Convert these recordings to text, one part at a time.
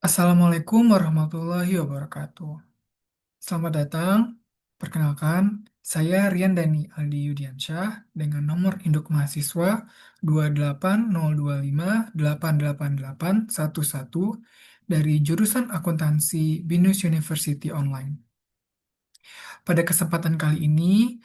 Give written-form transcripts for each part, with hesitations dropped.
Assalamualaikum warahmatullahi wabarakatuh. Selamat datang. Perkenalkan, saya Rian Dani Aldi Yudiansyah dengan nomor induk mahasiswa 28025888811 dari jurusan Akuntansi BINUS University Online. Pada kesempatan kali ini,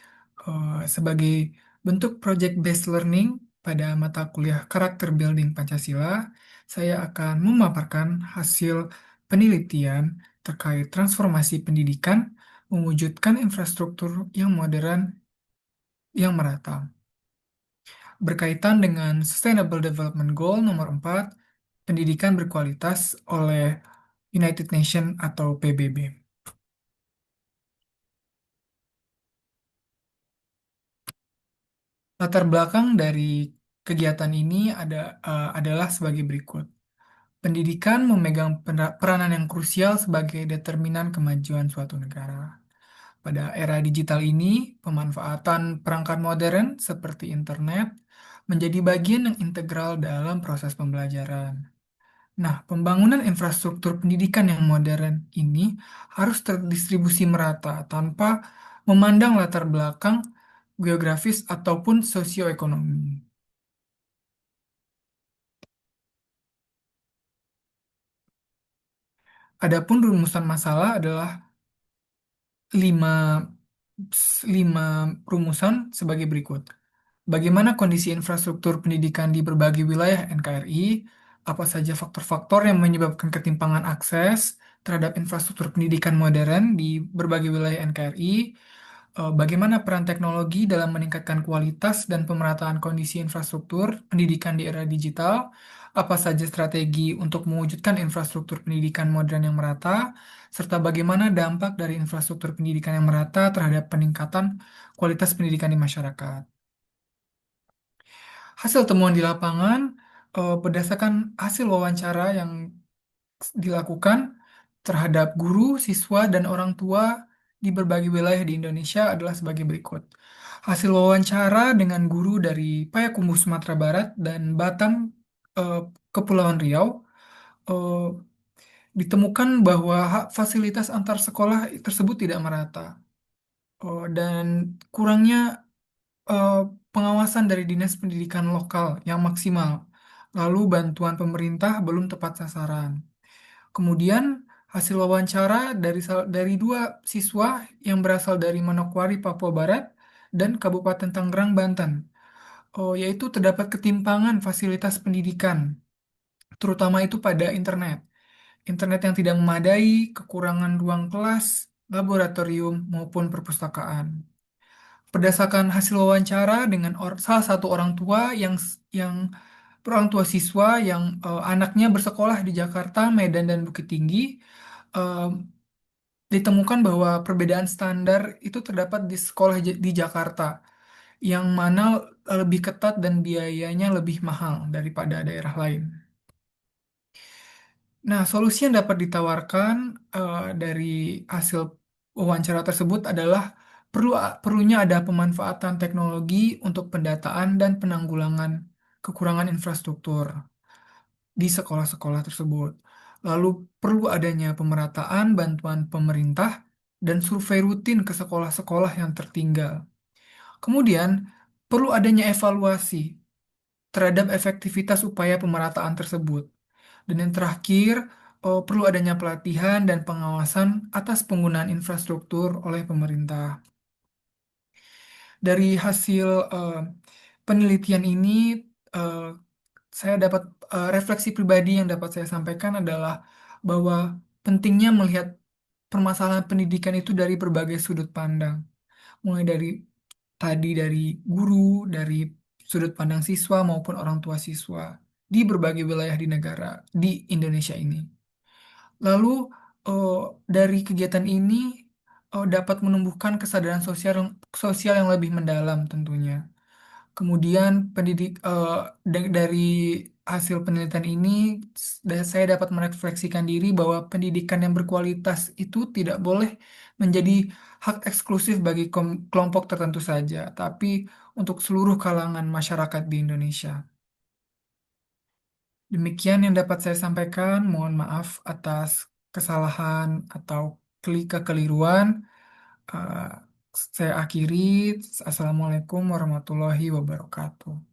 sebagai bentuk project-based learning pada mata kuliah Karakter Building Pancasila, saya akan memaparkan hasil penelitian terkait transformasi pendidikan mewujudkan infrastruktur yang modern yang merata, berkaitan dengan Sustainable Development Goal nomor 4, pendidikan berkualitas oleh United Nations atau PBB. Latar belakang dari kegiatan ini adalah sebagai berikut. Pendidikan memegang peranan yang krusial sebagai determinan kemajuan suatu negara. Pada era digital ini, pemanfaatan perangkat modern seperti internet menjadi bagian yang integral dalam proses pembelajaran. Nah, pembangunan infrastruktur pendidikan yang modern ini harus terdistribusi merata tanpa memandang latar belakang geografis ataupun sosioekonomi. Adapun rumusan masalah adalah lima, lima rumusan sebagai berikut. Bagaimana kondisi infrastruktur pendidikan di berbagai wilayah NKRI? Apa saja faktor-faktor yang menyebabkan ketimpangan akses terhadap infrastruktur pendidikan modern di berbagai wilayah NKRI? Bagaimana peran teknologi dalam meningkatkan kualitas dan pemerataan kondisi infrastruktur pendidikan di era digital? Apa saja strategi untuk mewujudkan infrastruktur pendidikan modern yang merata? Serta bagaimana dampak dari infrastruktur pendidikan yang merata terhadap peningkatan kualitas pendidikan di masyarakat? Hasil temuan di lapangan berdasarkan hasil wawancara yang dilakukan terhadap guru, siswa, dan orang tua di berbagai wilayah di Indonesia adalah sebagai berikut. Hasil wawancara dengan guru dari Payakumbuh, Sumatera Barat, dan Batam, eh, Kepulauan Riau, eh, ditemukan bahwa fasilitas antar sekolah tersebut tidak merata. Dan kurangnya eh, pengawasan dari Dinas Pendidikan lokal yang maksimal. Lalu bantuan pemerintah belum tepat sasaran. Kemudian hasil wawancara dari dua siswa yang berasal dari Manokwari, Papua Barat, dan Kabupaten Tangerang, Banten. Yaitu terdapat ketimpangan fasilitas pendidikan, terutama itu pada internet. Internet yang tidak memadai, kekurangan ruang kelas, laboratorium, maupun perpustakaan. Berdasarkan hasil wawancara dengan salah satu orang tua yang orang tua siswa yang anaknya bersekolah di Jakarta, Medan, dan Bukit Tinggi, eh, ditemukan bahwa perbedaan standar itu terdapat di sekolah di Jakarta, yang mana lebih ketat dan biayanya lebih mahal daripada daerah lain. Nah, solusi yang dapat ditawarkan dari hasil wawancara tersebut adalah perlunya ada pemanfaatan teknologi untuk pendataan dan penanggulangan kekurangan infrastruktur di sekolah-sekolah tersebut. Lalu perlu adanya pemerataan bantuan pemerintah dan survei rutin ke sekolah-sekolah yang tertinggal. Kemudian, perlu adanya evaluasi terhadap efektivitas upaya pemerataan tersebut. Dan yang terakhir, perlu adanya pelatihan dan pengawasan atas penggunaan infrastruktur oleh pemerintah. Dari hasil penelitian ini, eh, saya dapat refleksi pribadi yang dapat saya sampaikan adalah bahwa pentingnya melihat permasalahan pendidikan itu dari berbagai sudut pandang, mulai dari guru, dari sudut pandang siswa maupun orang tua siswa di berbagai wilayah di negara di Indonesia ini. Lalu eh, dari kegiatan ini dapat menumbuhkan kesadaran sosial yang lebih mendalam tentunya. Kemudian dari hasil penelitian ini saya dapat merefleksikan diri bahwa pendidikan yang berkualitas itu tidak boleh menjadi hak eksklusif bagi kelompok tertentu saja, tapi untuk seluruh kalangan masyarakat di Indonesia. Demikian yang dapat saya sampaikan. Mohon maaf atas kesalahan atau kekeliruan. Eh, saya akhiri. Assalamualaikum warahmatullahi wabarakatuh.